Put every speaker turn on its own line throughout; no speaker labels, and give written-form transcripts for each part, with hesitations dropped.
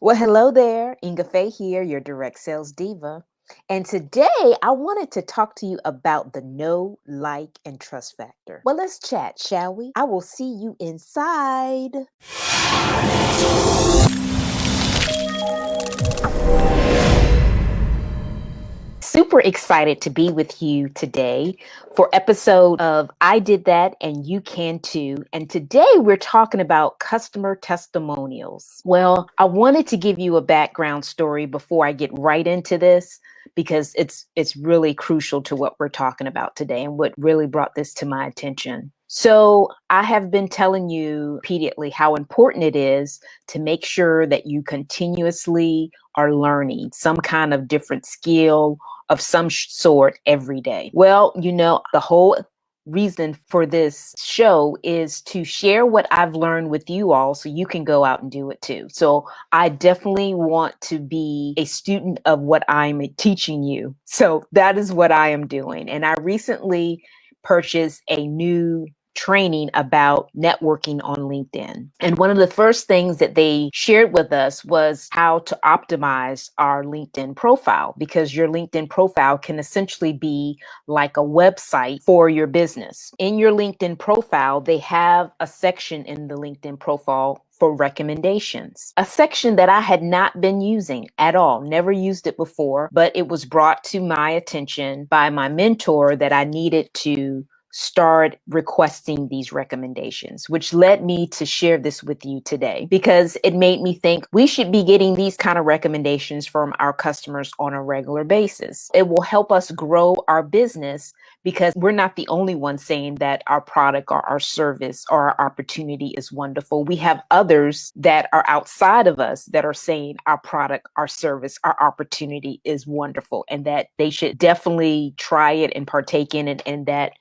Well, hello there. Ingafay here, your direct sales diva. And today I wanted to talk to you about the know, like, and trust factor. Well, let's chat, shall we? I will see you inside. Super excited to be with you today for episode of I Did That and You Can Too. And today we're talking about customer testimonials. Well, I wanted to give you a background story before I get right into this because it's really crucial to what we're talking about today and what really brought this to my attention. So I have been telling you repeatedly how important it is to make sure that you continuously are learning some kind of different skill of some sort every day. Well, the whole reason for this show is to share what I've learned with you all so you can go out and do it too. So I definitely want to be a student of what I'm teaching you. So that is what I am doing. And I recently purchased a new training about networking on LinkedIn. And one of the first things that they shared with us was how to optimize our LinkedIn profile, because your LinkedIn profile can essentially be like a website for your business. In your LinkedIn profile, they have a section in the LinkedIn profile for recommendations, a section that I had not been using at all, never used it before, but it was brought to my attention by my mentor that I needed to start requesting these recommendations, which led me to share this with you today because it made me think we should be getting these kind of recommendations from our customers on a regular basis. It will help us grow our business because we're not the only one saying that our product or our service or our opportunity is wonderful. We have others that are outside of us that are saying our product, our service, our opportunity is wonderful and that they should definitely try it and partake in it, and that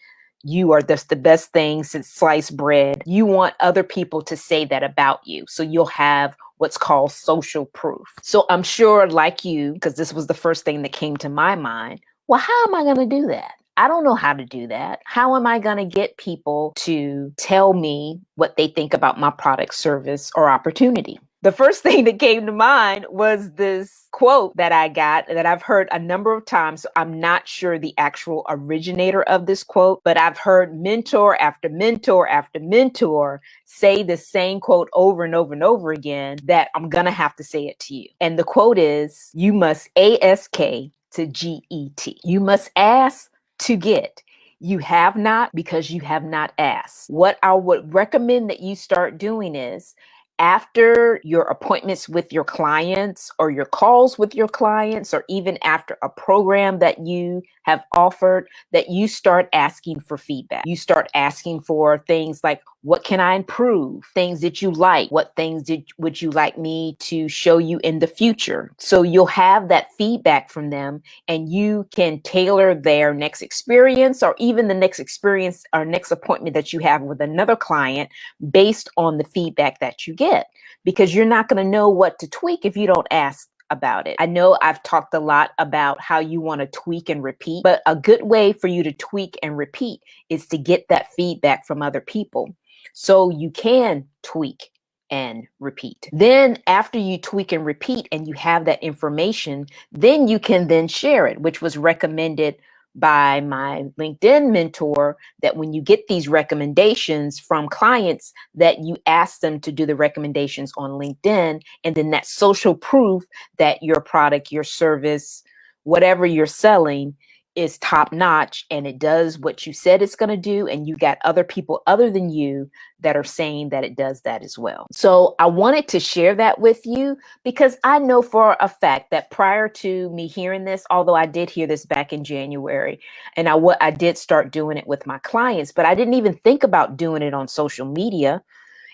you are just the best thing since sliced bread. You want other people to say that about you. So you'll have what's called social proof. So I'm sure, like you, because this was the first thing that came to my mind, well, how am I going to do that? I don't know how to do that. How am I going to get people to tell me what they think about my product, service, or opportunity? The first thing that came to mind was this quote that I got that I've heard a number of times. So I'm not sure the actual originator of this quote, but I've heard mentor after mentor after mentor say the same quote over and over and over again that I'm going to have to say it to you. And the quote is, you must A.S.K to G.E.T. You must ask to get. You have not because you have not asked. What I would recommend that you start doing is, after your appointments with your clients or your calls with your clients, or even after a program that you have offered, that you start asking for feedback. You start asking for things like, what can I improve? Things that you like. What things would you like me to show you in the future? So you'll have that feedback from them, and you can tailor their next experience, or even the next experience or next appointment that you have with another client based on the feedback that you get, because you're not going to know what to tweak if you don't ask about it. I know I've talked a lot about how you want to tweak and repeat, but a good way for you to tweak and repeat is to get that feedback from other people so you can tweak and repeat. Then after you tweak and repeat and you have that information, then you can then share it, which was recommended by my LinkedIn mentor, that when you get these recommendations from clients, that you ask them to do the recommendations on LinkedIn, and then that social proof that your product, your service, whatever you're selling is top notch and it does what you said it's going to do, and you got other people other than you that are saying that it does that as well. So I wanted to share that with you because I know for a fact that prior to me hearing this, although I did hear this back in January, and I did start doing it with my clients, but I didn't even think about doing it on social media.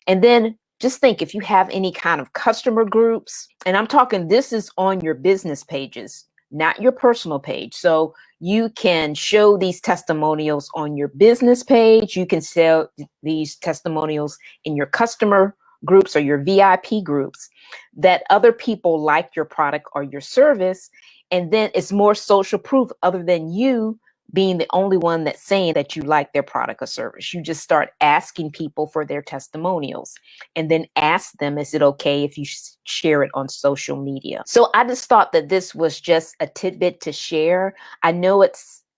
And then just think, if you have any kind of customer groups, and I'm talking this is on your business pages, not your personal page. So you can show these testimonials on your business page. You can sell these testimonials in your customer groups or your VIP groups, that other people like your product or your service. And then it's more social proof other than you being the only one that's saying that you like their product or service. You just start asking people for their testimonials and then ask them, is it okay if you share it on social media? So I just thought that this was just a tidbit to share. I know it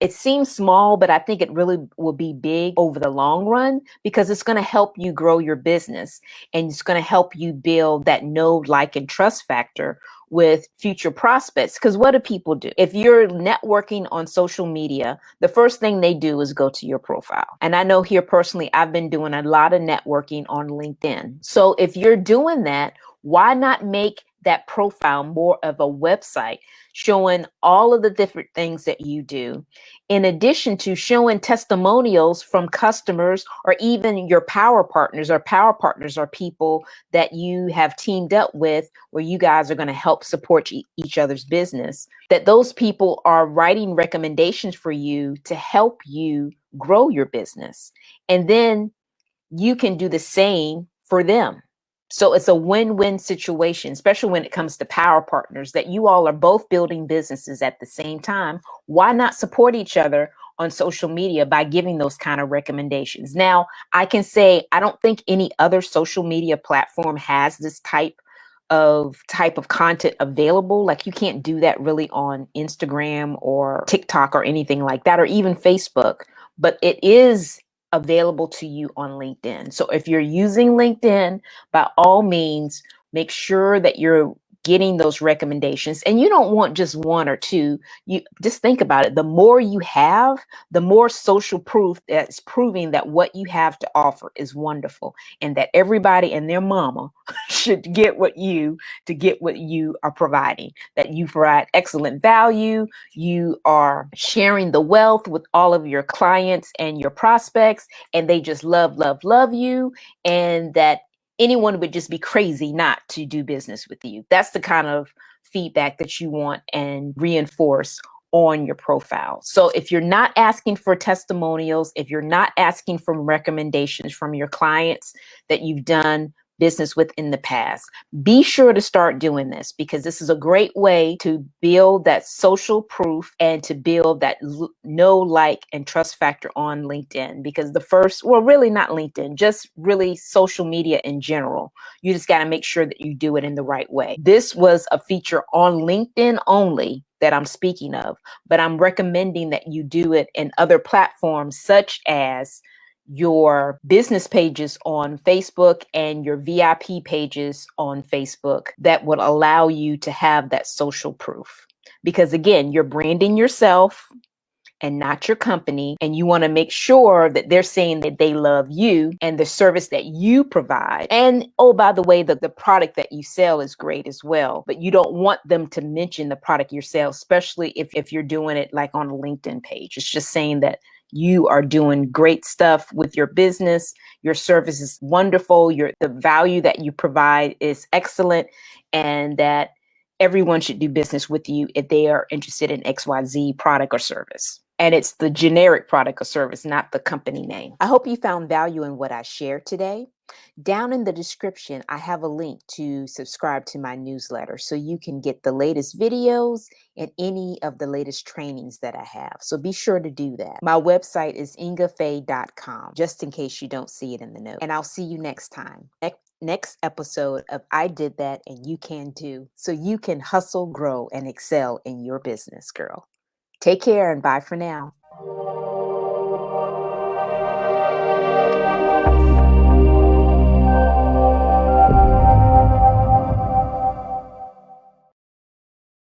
seems small, but I think it really will be big over the long run because it's going to help you grow your business and it's going to help you build that know, like, and trust factor with future prospects. Because what do people do? If you're networking on social media, the first thing they do is go to your profile. And I know here personally, I've been doing a lot of networking on LinkedIn. So if you're doing that, why not make that profile more of a website showing all of the different things that you do, in addition to showing testimonials from customers or even your power partners? Or power partners are people that you have teamed up with where you guys are going to help support each other's business, that those people are writing recommendations for you to help you grow your business. And then you can do the same for them. So it's a win-win situation, especially when it comes to power partners, that you all are both building businesses at the same time. Why not support each other on social media by giving those kind of recommendations? Now, I can say I don't think any other social media platform has this type of content available. Like, you can't do that really on Instagram or TikTok or anything like that, or even Facebook, but it is available to you on LinkedIn. So if you're using LinkedIn, by all means, make sure that you're getting those recommendations. And you don't want just one or two. You just think about it. The more you have, the more social proof that's proving that what you have to offer is wonderful and that everybody and their mama should get what you are providing, that you provide excellent value. You are sharing the wealth with all of your clients and your prospects, and they just love you, and that anyone would just be crazy not to do business with you. That's the kind of feedback that you want and reinforce on your profile. So if you're not asking for testimonials, if you're not asking for recommendations from your clients that you've done business with in the past, be sure to start doing this, because this is a great way to build that social proof and to build that know, like, and trust factor on LinkedIn. Because really not LinkedIn, just really social media in general, you just got to make sure that you do it in the right way. This was a feature on LinkedIn only that I'm speaking of, but I'm recommending that you do it in other platforms, such as your business pages on Facebook and your VIP pages on Facebook, that would allow you to have that social proof. Because again, you're branding yourself and not your company, and you want to make sure that they're saying that they love you and the service that you provide. And oh, by the way, the product that you sell is great as well, but you don't want them to mention the product you sell, especially if you're doing it like on a LinkedIn page. It's just saying that you are doing great stuff with your business. Your service is wonderful. The value that you provide is excellent, and that everyone should do business with you if they are interested in XYZ product or service. And it's the generic product or service, not the company name. I hope you found value in what I shared today. Down in the description, I have a link to subscribe to my newsletter so you can get the latest videos and any of the latest trainings that I have. So be sure to do that. My website is ingafay.com, just in case you don't see it in the note. And I'll see you next time. Next episode of I Did That and You Can Too, so you can hustle, grow, and excel in your business, girl. Take care and bye for now.